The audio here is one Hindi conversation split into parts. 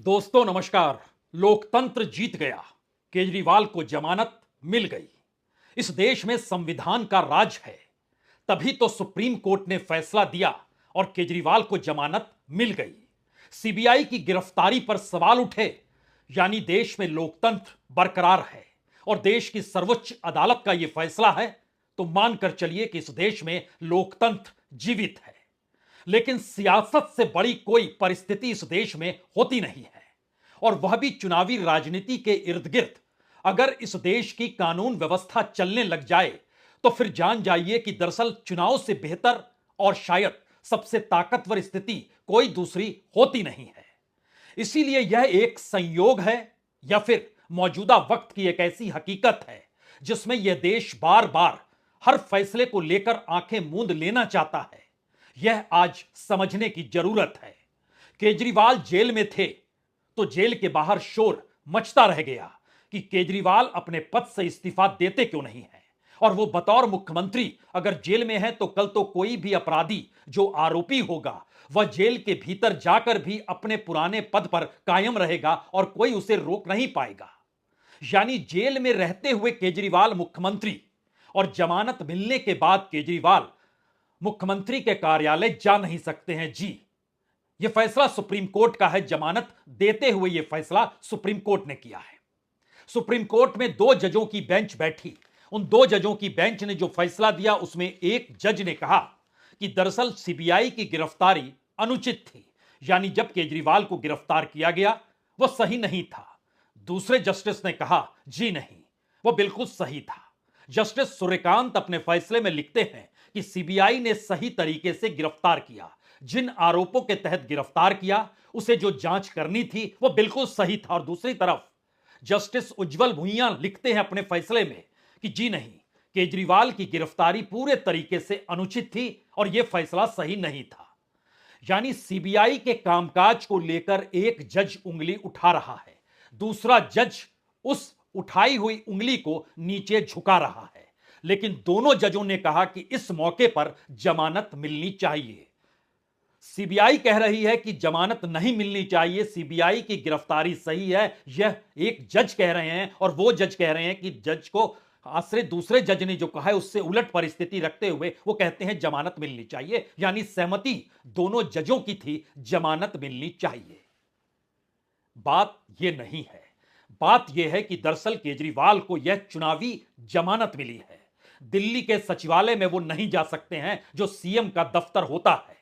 दोस्तों नमस्कार। लोकतंत्र जीत गया, केजरीवाल को जमानत मिल गई। इस देश में संविधान का राज है, तभी तो सुप्रीम कोर्ट ने फैसला दिया और केजरीवाल को जमानत मिल गई। सीबीआई की गिरफ्तारी पर सवाल उठे, यानी देश में लोकतंत्र बरकरार है और देश की सर्वोच्च अदालत का यह फैसला है तो मानकर चलिए कि इस देश में लोकतंत्र जीवित है। लेकिन सियासत से बड़ी कोई परिस्थिति इस देश में होती नहीं है, और वह भी चुनावी राजनीति के इर्द गिर्द। अगर इस देश की कानून व्यवस्था चलने लग जाए तो फिर जान जाइए कि दरअसल चुनाव से बेहतर और शायद सबसे ताकतवर स्थिति कोई दूसरी होती नहीं है। इसीलिए यह एक संयोग है या फिर मौजूदा वक्त की एक ऐसी हकीकत है जिसमें यह देश बार बार हर फैसले को लेकर आंखें मूंद लेना चाहता है। यह आज समझने की जरूरत है। केजरीवाल जेल में थे तो जेल के बाहर शोर मचता रह गया कि केजरीवाल अपने पद से इस्तीफा देते क्यों नहीं है, और वो बतौर मुख्यमंत्री अगर जेल में है तो कल तो कोई भी अपराधी जो आरोपी होगा वह जेल के भीतर जाकर भी अपने पुराने पद पर कायम रहेगा और कोई उसे रोक नहीं पाएगा। यानी जेल में रहते हुए केजरीवाल मुख्यमंत्री और जमानत मिलने के बाद केजरीवाल मुख्यमंत्री के कार्यालय जा नहीं सकते हैं। जी, यह फैसला सुप्रीम कोर्ट का है। जमानत देते हुए यह फैसला सुप्रीम कोर्ट ने किया है। सुप्रीम कोर्ट में 2 जजों की बेंच बैठी। उन 2 जजों की बेंच ने जो फैसला दिया उसमें एक जज ने कहा कि दरअसल सीबीआई की गिरफ्तारी अनुचित थी, यानी जब केजरीवाल को गिरफ्तार किया गया वह सही नहीं था। दूसरे जस्टिस ने कहा जी नहीं, वह बिल्कुल सही था। जस्टिस सूर्यकांत अपने फैसले में लिखते हैं कि सीबीआई ने सही तरीके से गिरफ्तार किया। जिन आरोपों के तहत गिरफ्तार किया उसे जो जांच करनी थी वह बिल्कुल सही था। और दूसरी तरफ जस्टिस उज्जवल भुइयां लिखते हैं अपने फैसले में कि जी नहीं, केजरीवाल की गिरफ्तारी पूरे तरीके से अनुचित थी और यह फैसला सही नहीं था। यानी सीबीआई के कामकाज को लेकर एक जज उंगली उठा रहा है, दूसरा जज उस उठाई हुई उंगली को नीचे झुका रहा है। लेकिन दोनों जजों ने कहा कि इस मौके पर जमानत मिलनी चाहिए। सीबीआई कह रही है कि जमानत नहीं मिलनी चाहिए, सीबीआई की गिरफ्तारी सही है, यह एक जज कह रहे हैं। और वो जज कह रहे हैं कि जज को आश्रय दूसरे जज ने जो कहा है उससे उलट परिस्थिति रखते हुए वो कहते हैं जमानत मिलनी चाहिए। यानी सहमति दोनों जजों की थी, जमानत मिलनी चाहिए। बात यह नहीं है, बात यह है कि दरअसल केजरीवाल को यह चुनावी जमानत मिली है। दिल्ली के सचिवालय में वो नहीं जा सकते हैं जो सीएम का दफ्तर होता है।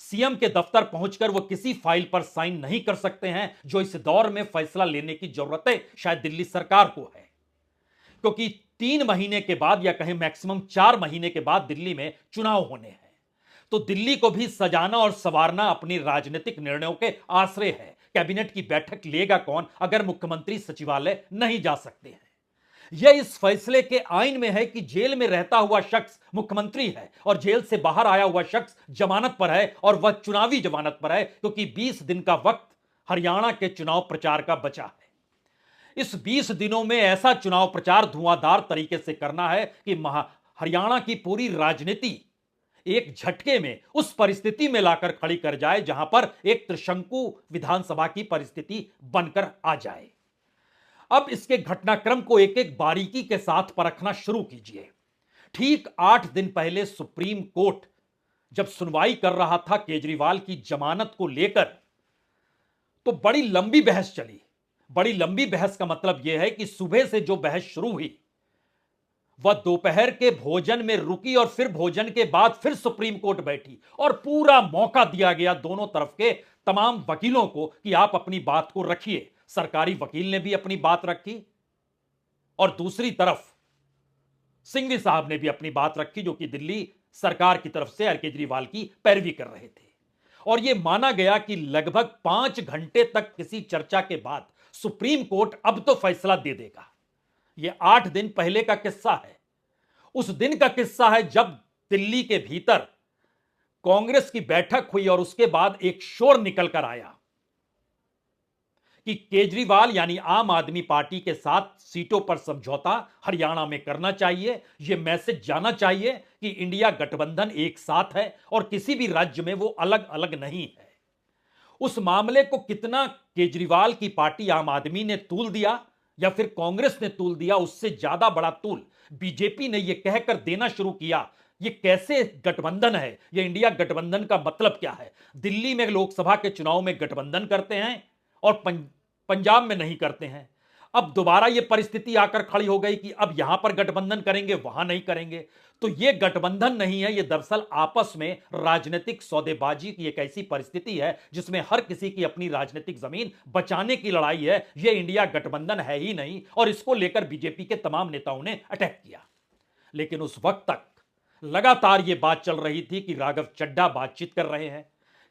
सीएम के दफ्तर पहुंचकर वो किसी फाइल पर साइन नहीं कर सकते हैं, जो इस दौर में फैसला लेने की जरूरत है शायद दिल्ली सरकार को है। क्योंकि 3 महीने के बाद या कहें मैक्सिमम 4 महीने के बाद दिल्ली में चुनाव होने हैं, तो दिल्ली को भी सजाना और संवारना अपनी राजनीतिक निर्णयों के आश्रय है। कैबिनेट की बैठक लेगा कौन अगर मुख्यमंत्री सचिवालय नहीं जा सकते हैं। यह इस फैसले के आइन में है कि जेल में रहता हुआ शख्स मुख्यमंत्री है और जेल से बाहर आया हुआ शख्स जमानत पर है, और वह चुनावी जमानत पर है क्योंकि 20 दिन का वक्त हरियाणा के चुनाव प्रचार का बचा है। इस 20 दिनों में ऐसा चुनाव प्रचार धुआंधार तरीके से करना है कि हरियाणा की पूरी राजनीति एक झटके में उस परिस्थिति में लाकर खड़ी कर जाए जहां पर एक त्रिशंकु विधानसभा की परिस्थिति बनकर आ जाए। अब इसके घटनाक्रम को एक एक बारीकी के साथ परखना शुरू कीजिए। ठीक 8 दिन पहले सुप्रीम कोर्ट जब सुनवाई कर रहा था केजरीवाल की जमानत को लेकर, तो बड़ी लंबी बहस चली। बड़ी लंबी बहस का मतलब यह है कि सुबह से जो बहस शुरू हुई वह दोपहर के भोजन में रुकी और फिर भोजन के बाद फिर सुप्रीम कोर्ट बैठी और पूरा मौका दिया गया दोनों तरफ के तमाम वकीलों को कि आप अपनी बात को रखिए। सरकारी वकील ने भी अपनी बात रखी और दूसरी तरफ सिंघवी साहब ने भी अपनी बात रखी, जो कि दिल्ली सरकार की तरफ से केजरीवाल की पैरवी कर रहे थे। और यह माना गया कि लगभग 5 घंटे तक किसी चर्चा के बाद सुप्रीम कोर्ट अब तो फैसला दे देगा। यह 8 दिन पहले का किस्सा है। उस दिन का किस्सा है जब दिल्ली के भीतर कांग्रेस की बैठक हुई और उसके बाद एक शोर निकल कर आया कि केजरीवाल यानी आम आदमी पार्टी के साथ सीटों पर समझौता हरियाणा में करना चाहिए। यह मैसेज जाना चाहिए कि इंडिया गठबंधन एक साथ है और किसी भी राज्य में वो अलग अलग नहीं है। उस मामले को कितना केजरीवाल की पार्टी आम आदमी ने तूल दिया या फिर कांग्रेस ने तूल दिया, उससे ज्यादा बड़ा तूल बीजेपी ने यह कहकर देना शुरू किया। ये कैसे गठबंधन है, ये इंडिया गठबंधन का मतलब क्या है? दिल्ली में लोकसभा के चुनाव में गठबंधन करते हैं और पंजाब में नहीं करते हैं। अब दोबारा ये परिस्थिति आकर खड़ी हो गई कि अब यहां पर गठबंधन करेंगे, वहां नहीं करेंगे। तो ये गठबंधन नहीं है, ये दरअसल आपस में राजनीतिक सौदेबाजी की एक ऐसी परिस्थिति है जिसमें हर किसी की अपनी राजनीतिक जमीन बचाने की लड़ाई है। ये इंडिया गठबंधन है ही नहीं, और इसको लेकर बीजेपी के तमाम नेताओं ने अटैक किया। लेकिन उस वक्त तक लगातार यह बात चल रही थी कि राघव चड्ढा बातचीत कर रहे हैं,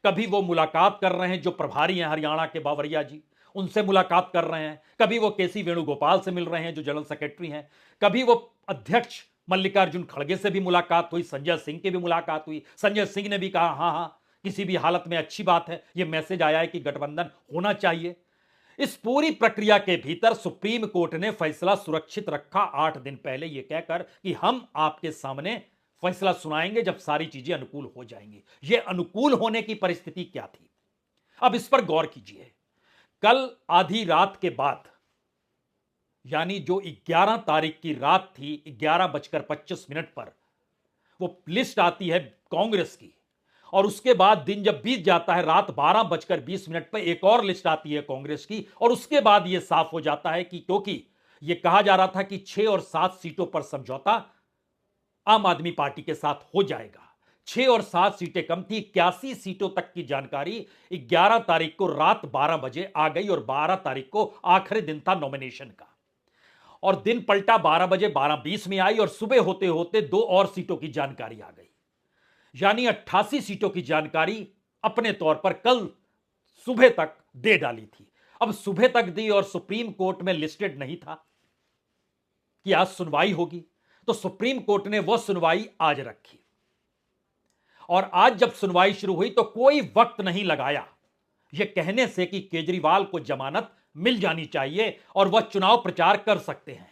कभी वो मुलाकात कर रहे हैं जो प्रभारी हैं हरियाणा के बावरिया जी, उनसे मुलाकात कर रहे हैं, कभी वो केसी वेणुगोपाल से मिल रहे हैं जो जनरल सेक्रेटरी हैं, कभी वो अध्यक्ष मल्लिकार्जुन खड़गे से भी मुलाकात हुई, संजय सिंह की भी मुलाकात हुई। संजय सिंह ने भी कहा हां हां किसी भी हालत में अच्छी बात है, यह मैसेज आया है कि गठबंधन होना चाहिए। इस पूरी प्रक्रिया के भीतर सुप्रीम कोर्ट ने फैसला सुरक्षित रखा 8 दिन पहले, यह कहकर कि हम आपके सामने फैसला सुनाएंगे जब सारी चीजें अनुकूल हो जाएंगी। यह अनुकूल होने की परिस्थिति क्या थी, अब इस पर गौर कीजिए। कल आधी रात के बाद, यानी जो 11 तारीख की रात थी, 11:25 पर वो लिस्ट आती है कांग्रेस की, और उसके बाद दिन जब बीत जाता है, रात 12:20 पर एक और लिस्ट आती है कांग्रेस की, और उसके बाद यह साफ हो जाता है कि क्योंकि यह कहा जा रहा था कि 6 और 7 सीटों पर समझौता आम आदमी पार्टी के साथ हो जाएगा। 6 और 7 सीटें कम थी, 81 सीटों तक की जानकारी 11 तारीख को रात 12 बजे आ गई, और 12 तारीख को आखिरी दिन था नॉमिनेशन का, और दिन पलटा 12 बजे 12:20 में आई, और सुबह होते होते 2 और सीटों की जानकारी आ गई, यानी 88 सीटों की जानकारी अपने तौर पर कल सुबह तक दे डाली थी। अब सुबह तक दी और सुप्रीम कोर्ट में लिस्टेड नहीं था कि आज सुनवाई होगी, तो सुप्रीम कोर्ट ने वह सुनवाई आज रखी, और आज जब सुनवाई शुरू हुई तो कोई वक्त नहीं लगाया यह कहने से कि केजरीवाल को जमानत मिल जानी चाहिए और वह चुनाव प्रचार कर सकते हैं।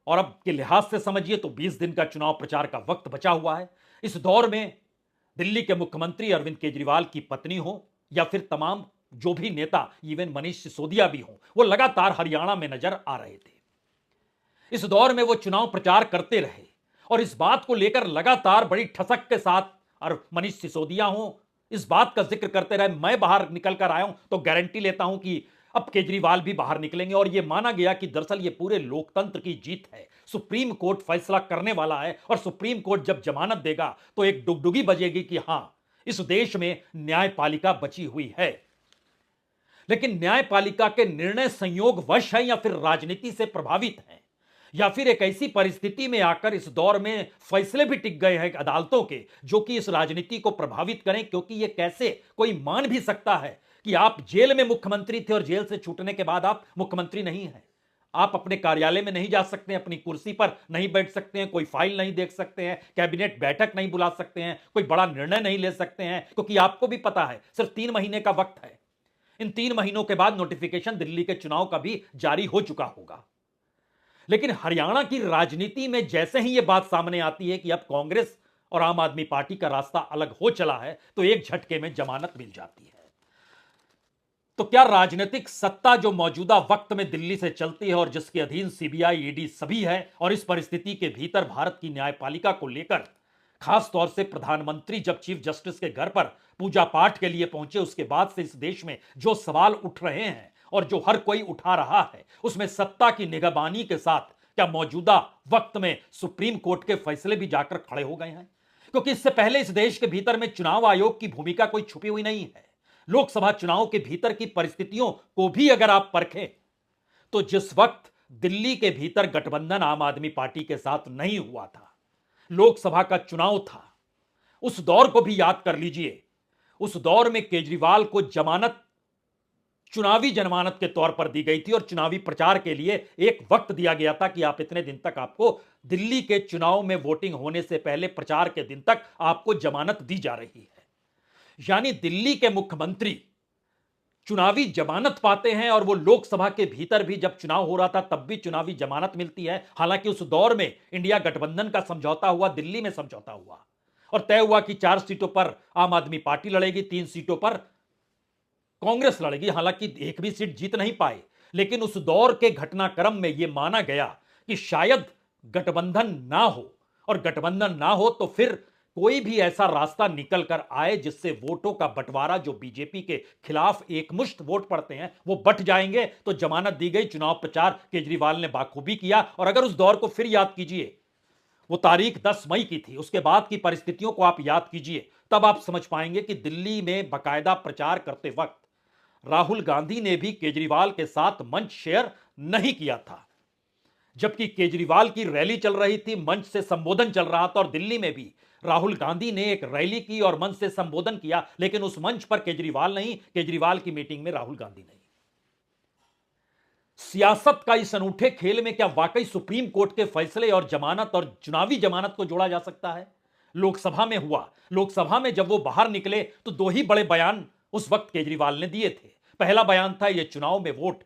और अब के लिहाज से समझिए तो 20 दिन का चुनाव प्रचार का वक्त बचा हुआ है। इस दौर में दिल्ली के मुख्यमंत्री अरविंद केजरीवाल की पत्नी हो या फिर तमाम जो भी नेता, इवन मनीष सिसोदिया भी हो, वो लगातार हरियाणा में नजर आ रहे थे। इस दौर में वो चुनाव प्रचार करते रहे, और इस बात को लेकर लगातार बड़ी ठसक के साथ, और मनीष सिसोदिया हो इस बात का जिक्र करते रहे, मैं बाहर निकल कर आया हूं तो गारंटी लेता हूं कि अब केजरीवाल भी बाहर निकलेंगे। और यह माना गया कि दरअसल यह पूरे लोकतंत्र की जीत है, सुप्रीम कोर्ट फैसला करने वाला है, और सुप्रीम कोर्ट जब जमानत देगा तो एक डुगडुगी बजेगी कि हां, इस देश में न्यायपालिका बची हुई है। लेकिन न्यायपालिका के निर्णय संयोगवश है या फिर राजनीति से प्रभावित है, या फिर एक ऐसी परिस्थिति में आकर इस दौर में फैसले भी टिक गए हैं अदालतों के जो कि इस राजनीति को प्रभावित करें। क्योंकि यह कैसे कोई मान भी सकता है कि आप जेल में मुख्यमंत्री थे और जेल से छूटने के बाद आप मुख्यमंत्री नहीं हैं, आप अपने कार्यालय में नहीं जा सकते हैं, अपनी कुर्सी पर नहीं बैठ सकते हैं, कोई फाइल नहीं देख सकते हैं, कैबिनेट बैठक नहीं बुला सकते हैं, कोई बड़ा निर्णय नहीं ले सकते हैं, क्योंकि आपको भी पता है सिर्फ 3 महीने का वक्त है। इन 3 महीनों के बाद नोटिफिकेशन दिल्ली के चुनाव का भी जारी हो चुका होगा। लेकिन हरियाणा की राजनीति में जैसे ही यह बात सामने आती है कि अब कांग्रेस और आम आदमी पार्टी का रास्ता अलग हो चला है, तो एक झटके में जमानत मिल जाती है। तो क्या राजनीतिक सत्ता जो मौजूदा वक्त में दिल्ली से चलती है और जिसके अधीन सीबीआई, ईडी सभी है, और इस परिस्थिति के भीतर भारत की न्यायपालिका को लेकर खास तौर से प्रधानमंत्री जब चीफ जस्टिस के घर पर पूजा पाठ के लिए पहुंचे, उसके बाद से इस देश में जो सवाल उठ रहे हैं और जो हर कोई उठा रहा है, उसमें सत्ता की निगरानी के साथ क्या मौजूदा वक्त में सुप्रीम कोर्ट के फैसले भी जाकर खड़े हो गए हैं। क्योंकि इससे पहले इस देश के भीतर में चुनाव आयोग की भूमिका कोई छुपी हुई नहीं है। लोकसभा चुनाव के भीतर की परिस्थितियों को भी अगर आप परखें तो जिस वक्त दिल्ली के भीतर गठबंधन आम आदमी पार्टी के साथ नहीं हुआ था, लोकसभा का चुनाव था, उस दौर को भी याद कर लीजिए। उस दौर में केजरीवाल को जमानत चुनावी जमानत के तौर पर दी गई थी और चुनावी प्रचार के लिए एक वक्त दिया गया था कि आप इतने दिन तक, आपको दिल्ली के चुनाव में वोटिंग होने से पहले प्रचार के दिन तक आपको जमानत दी जा रही है। यानी दिल्ली के मुख्यमंत्री चुनावी जमानत पाते हैं, और वो लोकसभा के भीतर भी जब चुनाव हो रहा था तब भी चुनावी जमानत मिलती है। हालांकि उस दौर में इंडिया गठबंधन का समझौता हुआ, दिल्ली में समझौता हुआ और तय हुआ कि 4 सीटों पर आम आदमी पार्टी लड़ेगी, 3 सीटों पर कांग्रेस लड़ेगी, हालांकि एक भी सीट जीत नहीं पाए, लेकिन उस दौर के घटनाक्रम में यह माना गया कि शायद गठबंधन ना हो, और गठबंधन ना हो तो फिर कोई भी ऐसा रास्ता निकल कर आए जिससे वोटों का बंटवारा, जो बीजेपी के खिलाफ एकमुश्त वोट पड़ते हैं, वो बट जाएंगे। तो जमानत दी गई। चुनाव प्रचार केजरीवाल ने बाखूबी किया। और अगर उस दौर को फिर याद कीजिए, वो तारीख 10 मई की थी, उसके बाद की परिस्थितियों को आप याद कीजिए, तब आप समझ पाएंगे कि दिल्ली में बाकायदा प्रचार करते वक्त राहुल गांधी ने भी केजरीवाल के साथ मंच शेयर नहीं किया था। जबकि केजरीवाल की रैली चल रही थी, मंच से संबोधन चल रहा था, और दिल्ली में भी राहुल गांधी ने एक रैली की और मंच से संबोधन किया, लेकिन उस मंच पर केजरीवाल नहीं, केजरीवाल की मीटिंग में राहुल गांधी नहीं। सियासत का इस अनूठे खेल में क्या वाकई सुप्रीम कोर्ट के फैसले और जमानत और चुनावी जमानत को जोड़ा जा सकता है? लोकसभा में हुआ। लोकसभा में जब वो बाहर निकले तो दो ही बड़े बयान उस वक्त केजरीवाल ने दिए थे। पहला बयान था, यह चुनाव में वोट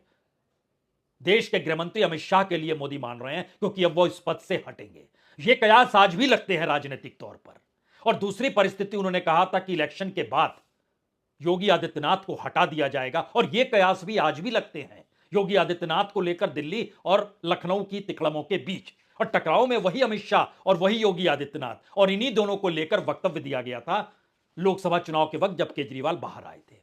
देश के गृहमंत्री अमित शाह के लिए मोदी मान रहे हैं, क्योंकि अब वो इस पद से हटेंगे। ये कयास आज भी लगते हैं राजनीतिक तौर पर। और दूसरी परिस्थिति, उन्होंने कहा था कि इलेक्शन के बाद योगी आदित्यनाथ को हटा दिया जाएगा, और ये कयास भी आज भी लगते हैं योगी आदित्यनाथ को लेकर दिल्ली और लखनऊ की तिकड़मों के बीच। और टकराव में वही अमित शाह और वही योगी आदित्यनाथ, और इन्हीं दोनों को लेकर वक्तव्य दिया गया था लोकसभा चुनाव के वक्त जब केजरीवाल बाहर आए थे।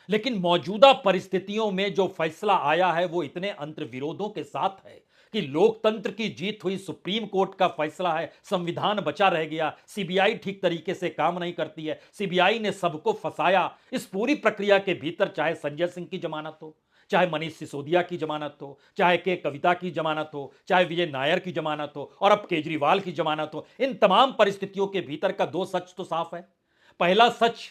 लेकिन मौजूदा परिस्थितियों में जो फैसला आया है वो इतने अंतर्विरोधों के साथ है कि लोकतंत्र की जीत हुई, सुप्रीम कोर्ट का फैसला है, संविधान बचा रह गया, सीबीआई ठीक तरीके से काम नहीं करती है, सीबीआई ने सबको फंसाया। इस पूरी प्रक्रिया के भीतर चाहे संजय सिंह की जमानत हो, चाहे मनीष सिसोदिया की जमानत हो, चाहे के कविता की जमानत हो, चाहे विजय नायर की जमानत हो, और अब केजरीवाल की जमानत हो, इन तमाम परिस्थितियों के भीतर का दो सच तो साफ है। पहला सच,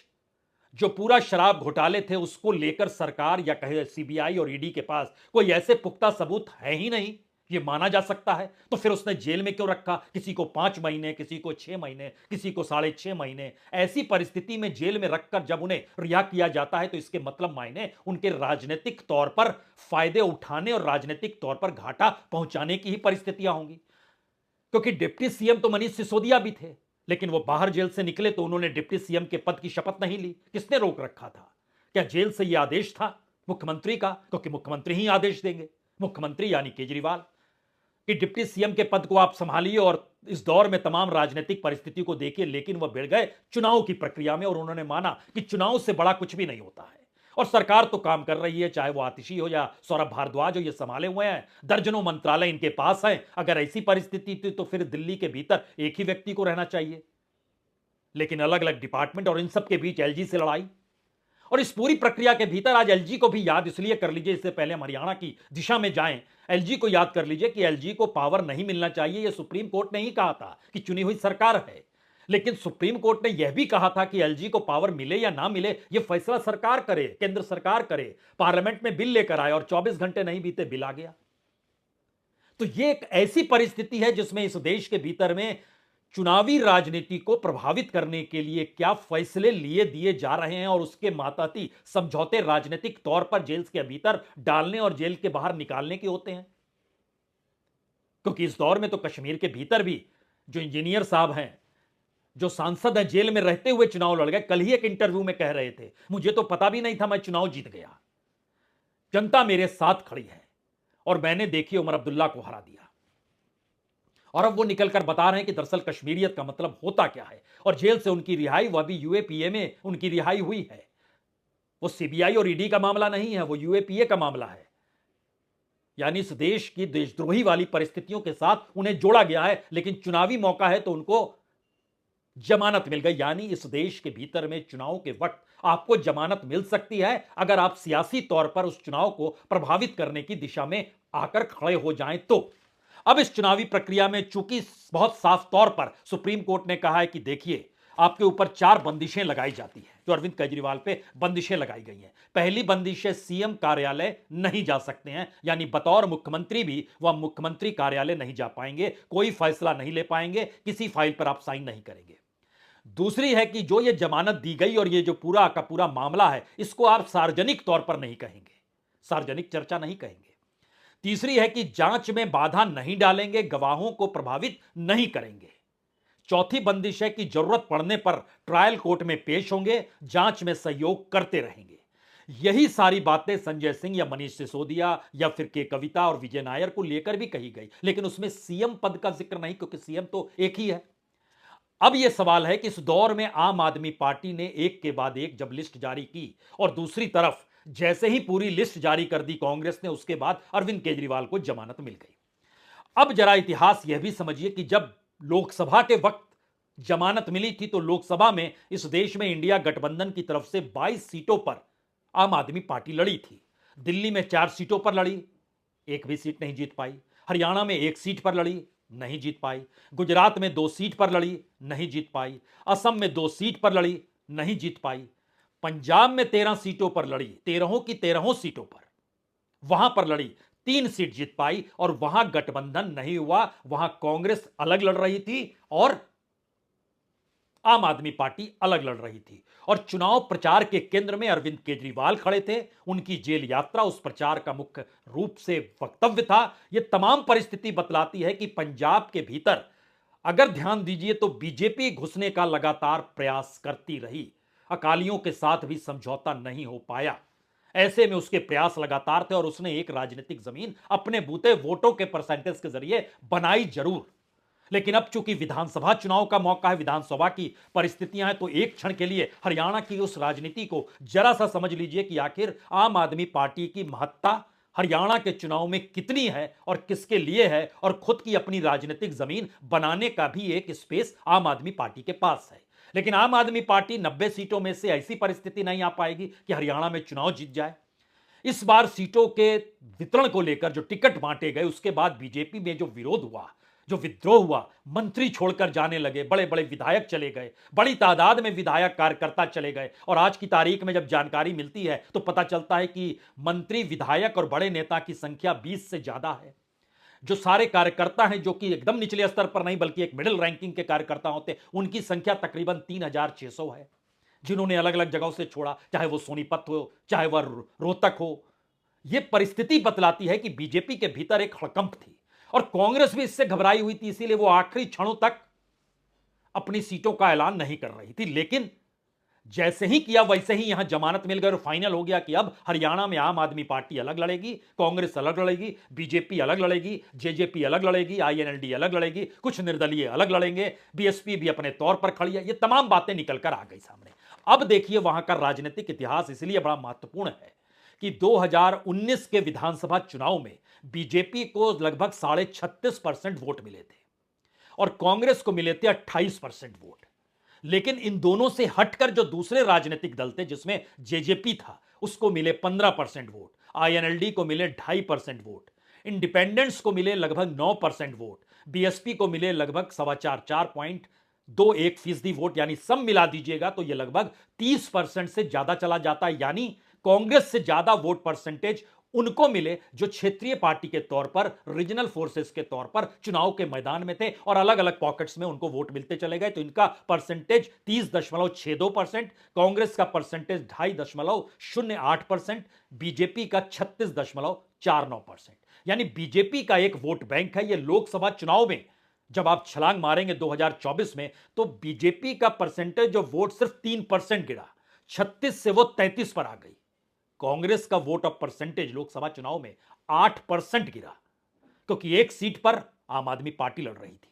जो पूरा शराब घोटाले थे उसको लेकर सरकार या कहे सीबीआई और ईडी के पास कोई ऐसे पुख्ता सबूत है ही नहीं, ये माना जा सकता है। तो फिर उसने जेल में क्यों रखा? किसी को 5 महीने, किसी को 6 महीने, किसी को 6.5 महीने। ऐसी परिस्थिति में जेल में रखकर जब उन्हें रिहा किया जाता है तो इसके मतलब मायने उनके राजनीतिक तौर पर फायदे उठाने और राजनीतिक तौर पर घाटा पहुंचाने की ही परिस्थितियां होंगी। क्योंकि डिप्टी सीएम तो मनीष सिसोदिया भी थे, लेकिन वो बाहर जेल से निकले तो उन्होंने डिप्टी सीएम के पद की शपथ नहीं ली। किसने रोक रखा था? क्या जेल से यह आदेश था मुख्यमंत्री का? क्योंकि मुख्यमंत्री ही आदेश देंगे, मुख्यमंत्री यानी केजरीवाल, कि डिप्टी सीएम के पद को आप संभालिए और इस दौर में तमाम राजनीतिक परिस्थिति को देखिए। लेकिन वह भिड़ गए चुनाव की प्रक्रिया में, और उन्होंने माना कि चुनाव से बड़ा कुछ भी नहीं होता है। और सरकार तो काम कर रही है, चाहे वो आतिशी हो या सौरभ भारद्वाज हो, ये संभाले हुए हैं, दर्जनों मंत्रालय इनके पास हैं। अगर ऐसी परिस्थिति थी तो फिर दिल्ली के भीतर एक ही व्यक्ति को रहना चाहिए, लेकिन अलग अलग डिपार्टमेंट, और इन सब के बीच एलजी से लड़ाई। और इस पूरी प्रक्रिया के भीतर आज एलजी को भी याद इसलिए कर लीजिए, इससे पहले हम हरियाणा की दिशा में जाएं, एलजी को याद कर लीजिए कि एलजी को पावर नहीं मिलना चाहिए। यह सुप्रीम कोर्ट ने ही कहा था कि चुनी हुई सरकार है, लेकिन सुप्रीम कोर्ट ने यह भी कहा था कि एलजी को पावर मिले या ना मिले यह फैसला सरकार करे, केंद्र सरकार करे। पार्लियामेंट में बिल लेकर आए और 24 घंटे नहीं बीते बिल आ गया। तो यह एक ऐसी परिस्थिति है जिसमें इस देश के भीतर में चुनावी राजनीति को प्रभावित करने के लिए क्या फैसले लिए दिए जा रहे हैं, और उसके माताती समझौते राजनीतिक तौर पर जेल के भीतर डालने और जेल के बाहर निकालने के होते हैं। क्योंकि इस दौर में तो कश्मीर के भीतर भी जो इंजीनियर साहब हैं, जो सांसद हैं, जेल में रहते हुए चुनाव लड़ गए। कल ही एक इंटरव्यू में कह रहे थे, मुझे तो पता भी नहीं था, मैं चुनाव जीत गया, जनता मेरे साथ खड़ी है और मैंने देखी उमर अब्दुल्ला को हरा दिया। और अब वो निकलकर बता रहे हैं कि दरअसल कश्मीरियत का मतलब होता क्या है, और जेल से उनकी रिहाई, वह भी यूएपीए में उनकी रिहाई हुई है। वो सीबीआई और ईडी का मामला नहीं है, वो यूएपीए का मामला है। यानी इस देश की देशद्रोही वाली परिस्थितियों के साथ उन्हें जोड़ा गया है, लेकिन चुनावी मौका है तो उनको जमानत मिल गई। यानी इस देश के भीतर में चुनाव के वक्त आपको जमानत मिल सकती है अगर आप सियासी तौर पर उस चुनाव को प्रभावित करने की दिशा में आकर खड़े हो जाएं तो। अब इस चुनावी प्रक्रिया में चूंकि बहुत साफ तौर पर सुप्रीम कोर्ट ने कहा है कि देखिए, आपके ऊपर 4 बंदिशें लगाई जाती हैं, जो अरविंद केजरीवाल पे बंदिशें लगाई गई हैं। पहली बंदिश है, सीएम कार्यालय नहीं जा सकते हैं, यानी बतौर मुख्यमंत्री भी वह मुख्यमंत्री कार्यालय नहीं जा पाएंगे, कोई फैसला नहीं ले पाएंगे, किसी फाइल पर आप साइन नहीं करेंगे। दूसरी है कि जो ये जमानत दी गई और ये जो पूरा का पूरा मामला है, इसको आप सार्वजनिक तौर पर नहीं कहेंगे, सार्वजनिक चर्चा नहीं कहेंगे। तीसरी है कि जांच में बाधा नहीं डालेंगे, गवाहों को प्रभावित नहीं करेंगे। चौथी बंदिश है कि जरूरत पड़ने पर ट्रायल कोर्ट में पेश होंगे, जांच में सहयोग करते रहेंगे। यही सारी बातें संजय सिंह या मनीष सिसोदिया या फिर के कविता और विजय नायर को लेकर भी कही गई, लेकिन उसमें सीएम पद का जिक्र नहीं, क्योंकि सीएम तो एक ही है। अब यह सवाल है कि इस दौर में आम आदमी पार्टी ने एक के बाद एक जब लिस्ट जारी की और दूसरी तरफ जैसे ही पूरी लिस्ट जारी कर दी कांग्रेस ने, उसके बाद अरविंद केजरीवाल को जमानत मिल गई। अब जरा इतिहास यह भी समझिए कि जब लोकसभा के वक्त जमानत मिली थी तो लोकसभा में इस देश में इंडिया गठबंधन की तरफ से 22 सीटों पर आम आदमी पार्टी लड़ी थी। दिल्ली में 4 सीटों पर लड़ी, एक भी सीट नहीं जीत पाई। हरियाणा में 1 सीट पर लड़ी, नहीं जीत पाई। गुजरात में 2 सीट पर लड़ी, नहीं जीत पाई। असम में 2 सीट पर लड़ी, नहीं जीत पाई। पंजाब में 13 सीटों पर लड़ी, 13 की 13 सीटों पर वहां पर लड़ी, 3 सीट जीत पाई और वहां गठबंधन नहीं हुआ। वहां कांग्रेस अलग लड़ रही थी और आम आदमी पार्टी अलग लड़ रही थी। और चुनाव प्रचार के केंद्र में अरविंद केजरीवाल खड़े थे। उनकी जेल यात्रा उस प्रचार का मुख्य रूप से वक्तव्य था। यह तमाम परिस्थिति बतलाती है कि पंजाब के भीतर अगर ध्यान दीजिए तो बीजेपी घुसने का लगातार प्रयास करती रही। अकालियों के साथ भी समझौता नहीं हो पाया। ऐसे में उसके प्रयास लगातार थे और उसने एक राजनीतिक जमीन अपने बूते वोटों के परसेंटेज के जरिए बनाई जरूर। लेकिन अब चूंकि विधानसभा चुनाव का मौका है, विधानसभा की परिस्थितियां हैं, तो एक क्षण के लिए हरियाणा की उस राजनीति को जरा सा समझ लीजिए कि आखिर आम आदमी पार्टी की महत्ता हरियाणा के चुनाव में कितनी है और किसके लिए है, और खुद की अपनी राजनीतिक जमीन बनाने का भी एक स्पेस आम आदमी पार्टी के पास है। लेकिन आम आदमी पार्टी 90 सीटों में से ऐसी परिस्थिति नहीं आ पाएगी कि हरियाणा में चुनाव जीत जाए। इस बार सीटों के वितरण को लेकर जो टिकट बांटे गए, उसके बाद बीजेपी में जो विरोध हुआ, जो विद्रोह हुआ, मंत्री छोड़कर जाने लगे, बड़े बड़े विधायक चले गए, बड़ी तादाद में विधायक कार्यकर्ता चले गए। और आज की तारीख में जब जानकारी मिलती है तो पता चलता है कि मंत्री, विधायक और बड़े नेता की संख्या 20 से ज्यादा है। जो सारे कार्यकर्ता हैं, जो कि एकदम निचले स्तर पर नहीं बल्कि एक मिडिल रैंकिंग के कार्यकर्ता होते हैं, उनकी संख्या तकरीबन 3600 है, जिन्होंने अलग अलग जगहों से छोड़ा, चाहे वो सोनीपत हो, चाहे वह रोहतक हो। यह परिस्थिति बतलाती है कि बीजेपी के भीतर एक हड़कंप थी और कांग्रेस भी इससे घबराई हुई थी, इसीलिए वो आखिरी क्षणों तक अपनी सीटों का ऐलान नहीं कर रही थी। लेकिन जैसे ही किया वैसे ही यहां जमानत मिल गई और फाइनल हो गया कि अब हरियाणा में आम आदमी पार्टी अलग लड़ेगी, कांग्रेस अलग लड़ेगी, बीजेपी अलग लड़ेगी, जेजेपी अलग लड़ेगी, आईएनएलडी अलग लड़ेगी, कुछ निर्दलीय अलग लड़ेंगे, बीएसपी भी अपने तौर पर खड़ी है। ये तमाम बातें निकलकर आ गई सामने। अब देखिए वहां का राजनीतिक इतिहास इसलिए बड़ा महत्वपूर्ण है कि 2019 के विधानसभा चुनाव में बीजेपी को लगभग 36.5% वोट मिले थे और कांग्रेस को मिले थे 28% वोट। लेकिन इन दोनों से हटकर जो दूसरे राजनीतिक दल थे, जिसमें जेजेपी था, उसको मिले 15% वोट, आईएनएलडी को मिले 2.5% वोट, इंडिपेंडेंट्स को मिले लगभग 9% वोट, बीएसपी को मिले लगभग 4.21% वोट। यानी सब मिला दीजिएगा तो यह लगभग 30% से ज्यादा चला जाता है। यानी कांग्रेस से ज्यादा वोट परसेंटेज उनको मिले जो क्षेत्रीय पार्टी के तौर पर, रीजनल फोर्सेस के तौर पर चुनाव के मैदान में थे और अलग अलग पॉकेट्स में उनको वोट मिलते चले गए। तो इनका परसेंटेज 30.62%, कांग्रेस का परसेंटेज 2.508%, बीजेपी का 36.49%। यानी बीजेपी का एक वोट बैंक है। यह लोकसभा चुनाव में जब आप छलांग मारेंगे 2024 में, तो बीजेपी का परसेंटेज जो वोट सिर्फ 3% गिरा, 36 से वो 33 पर आ गई। कांग्रेस का वोट ऑफ परसेंटेज लोकसभा चुनाव में 8% गिरा, क्योंकि एक सीट पर आम आदमी पार्टी लड़ रही थी।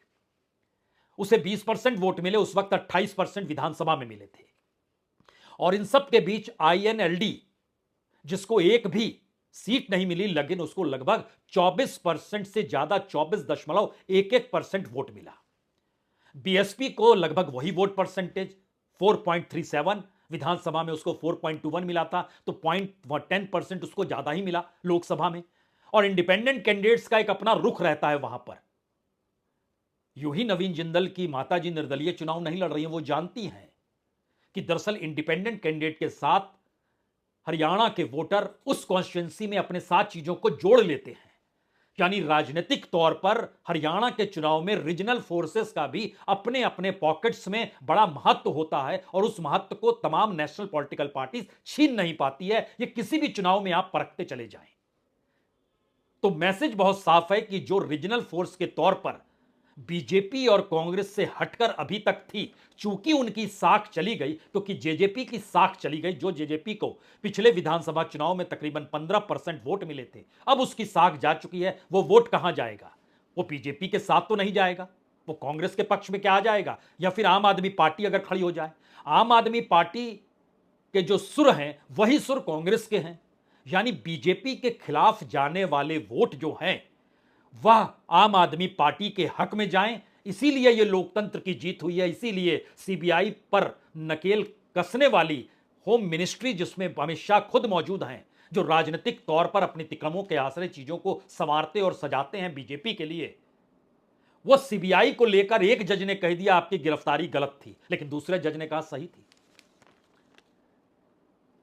उसे 20% वोट मिले, उस वक्त 28% विधानसभा में मिले थे। और इन सब के बीच आईएनएलडी, जिसको एक भी सीट नहीं मिली, लेकिन उसको लगभग 24% से ज्यादा, 24.11% वोट मिला। बीएसपी को लगभग वही वोट परसेंटेज 4.37, विधानसभा में उसको 4.21 मिला था, तो 10% उसको ज्यादा ही मिला लोकसभा में। और इंडिपेंडेंट कैंडिडेट्स का एक अपना रुख रहता है वहां पर। यूं ही नवीन जिंदल की माताजी निर्दलीय चुनाव नहीं लड़ रही हैं, वो जानती हैं कि दरअसल इंडिपेंडेंट कैंडिडेट के साथ हरियाणा के वोटर उस कॉन्स्टिट्यूंसी में अपने साथ चीजों को जोड़ लेते हैं। यानी राजनीतिक तौर पर हरियाणा के चुनाव में रीजनल फोर्सेस का भी अपने अपने पॉकेट्स में बड़ा महत्व होता है और उस महत्व को तमाम नेशनल पॉलिटिकल पार्टीज छीन नहीं पाती है। ये किसी भी चुनाव में आप परखते चले जाएं। तो मैसेज बहुत साफ है कि जो रीजनल फोर्स के तौर पर बीजेपी और कांग्रेस से हटकर अभी तक थी, चूंकि उनकी साख चली गई, क्योंकि जेजेपी की साख चली गई, जो जेजेपी को पिछले विधानसभा चुनाव में तकरीबन 15% वोट मिले थे, अब उसकी साख जा चुकी है। वो वोट कहां जाएगा? वो बीजेपी के साथ तो नहीं जाएगा, वो कांग्रेस के पक्ष में क्या आ जाएगा, या फिर आम आदमी पार्टी अगर खड़ी हो जाए। आम आदमी पार्टी के जो सुर हैं वही सुर कांग्रेस के हैं, यानी बीजेपी के खिलाफ जाने वाले वोट जो हैं वह आम आदमी पार्टी के हक में जाएं। इसीलिए यह लोकतंत्र की जीत हुई है। इसीलिए सीबीआई पर नकेल कसने वाली होम मिनिस्ट्री, जिसमें अमित शाह खुद मौजूद हैं, जो राजनीतिक तौर पर अपनी तिकड़मों के आश्रय चीजों को संवारते और सजाते हैं बीजेपी के लिए, वो सीबीआई को लेकर एक जज ने कह दिया आपकी गिरफ्तारी गलत थी, लेकिन दूसरे जज ने कहा सही थी।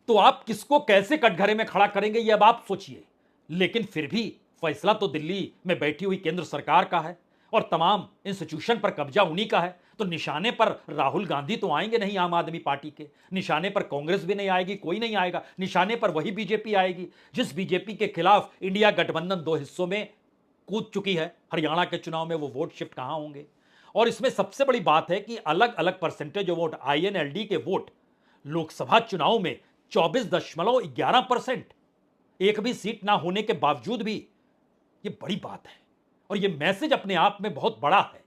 तो आप किसको कैसे कटघरे में खड़ा करेंगे, ये अब आप सोचिए। लेकिन फिर भी फैसला तो दिल्ली में बैठी हुई केंद्र सरकार का है और तमाम इंस्टीट्यूशन पर कब्जा उन्हीं का है। तो निशाने पर राहुल गांधी तो आएंगे नहीं आम आदमी पार्टी के, निशाने पर कांग्रेस भी नहीं आएगी, कोई नहीं आएगा। निशाने पर वही बीजेपी आएगी जिस बीजेपी के खिलाफ इंडिया गठबंधन 2 हिस्सों में कूद चुकी है। हरियाणा के चुनाव में वो वोट शिफ्ट कहां होंगे? और इसमें सबसे बड़ी बात है कि अलग अलग परसेंटेज वोट, आईएनएलडी के वोट लोकसभा चुनाव में 24.11%, एक भी सीट ना होने के बावजूद भी, ये बड़ी बात है। और ये मैसेज अपने आप में बहुत बड़ा है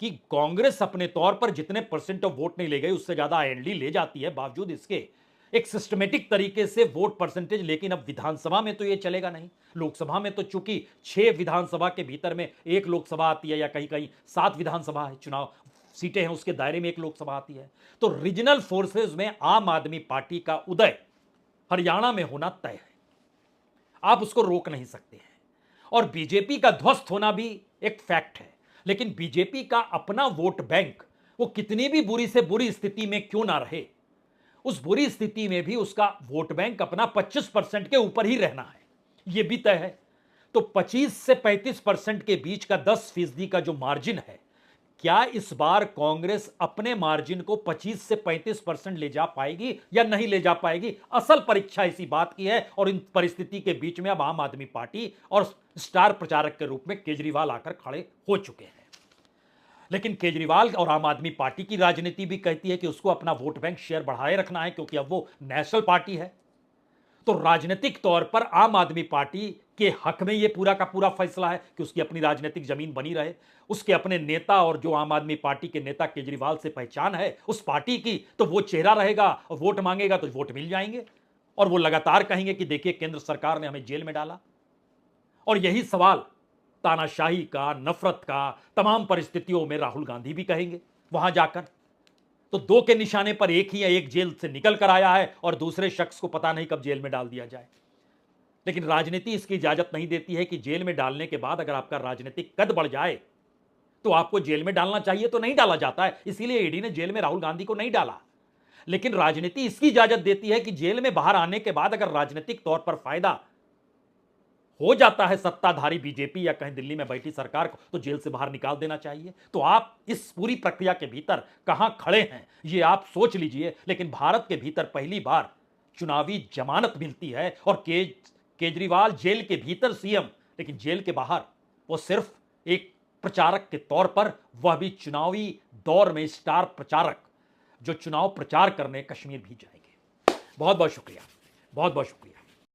कि कांग्रेस अपने तौर पर जितने परसेंट ऑफ वोट नहीं ले गई, उससे ज्यादा आईएनडी ले जाती है, बावजूद इसके एक सिस्टमेटिक तरीके से वोट परसेंटेज। लेकिन अब विधानसभा में तो ये चलेगा नहीं। लोकसभा में तो चूंकि 6 विधानसभा के भीतर में एक लोकसभा आती है, या कहीं कहीं 7 विधानसभा है, चुनाव सीटें हैं, उसके दायरे में एक लोकसभा आती है। तो रीजनल फोर्सेस में आम आदमी पार्टी का उदय हरियाणा में होना तय है, आप उसको रोक नहीं सकते हैं। और बीजेपी का ध्वस्त होना भी एक फैक्ट है। लेकिन बीजेपी का अपना वोट बैंक, वो कितनी भी बुरी से बुरी स्थिति में क्यों ना रहे, उस बुरी स्थिति में भी उसका वोट बैंक अपना 25% के ऊपर ही रहना है, यह भी तय है। तो 25 से 35% के बीच का 10% का जो मार्जिन है, क्या इस बार कांग्रेस अपने मार्जिन को 25 से 35% ले जा पाएगी या नहीं ले जा पाएगी? असल परीक्षा इसी बात की है। और इन परिस्थिति के बीच में अब आम आदमी पार्टी और स्टार प्रचारक के रूप में केजरीवाल आकर खड़े हो चुके हैं। लेकिन केजरीवाल और आम आदमी पार्टी की राजनीति भी कहती है कि उसको अपना वोट बैंक शेयर बढ़ाए रखना है, क्योंकि अब वो नेशनल पार्टी है। तो राजनीतिक तौर पर आम आदमी पार्टी के हक में यह पूरा का पूरा फैसला है कि उसकी अपनी राजनीतिक जमीन बनी रहे, उसके अपने नेता, और जो आम आदमी पार्टी के नेता केजरीवाल से पहचान है उस पार्टी की, तो वो चेहरा रहेगा और वोट मांगेगा तो वोट मिल जाएंगे। और वो लगातार कहेंगे कि देखिए केंद्र सरकार ने हमें जेल में डाला। और यही सवाल तानाशाही का, नफरत का, तमाम परिस्थितियों में राहुल गांधी भी कहेंगे वहां जाकर। तो 2 के निशाने पर एक ही है, एक जेल से निकल कर आया है और दूसरे शख्स को पता नहीं कब जेल में डाल दिया जाए। लेकिन राजनीति इसकी इजाजत नहीं देती है कि जेल में डालने के बाद अगर आपका राजनीतिक कद बढ़ जाए तो आपको जेल में डालना चाहिए, तो नहीं डाला जाता है। इसीलिए ईडी ने जेल में राहुल गांधी को नहीं डाला। लेकिन राजनीति इसकी इजाजत देती है कि जेल में बाहर आने के बाद अगर राजनीतिक तौर पर फायदा हो जाता है सत्ताधारी बीजेपी या कहीं दिल्ली में बैठी सरकार को, तो जेल से बाहर निकाल देना चाहिए। तो आप इस पूरी प्रक्रिया के भीतर कहां खड़े हैं ये आप सोच लीजिए। लेकिन भारत के भीतर पहली बार चुनावी जमानत मिलती है और केजरीवाल जेल के भीतर सीएम, लेकिन जेल के बाहर वो सिर्फ एक प्रचारक के तौर पर, वह भी चुनावी दौर में स्टार प्रचारक जो चुनाव प्रचार करने कश्मीर भी जाएंगे। बहुत बहुत शुक्रिया, बहुत बहुत शुक्रिया।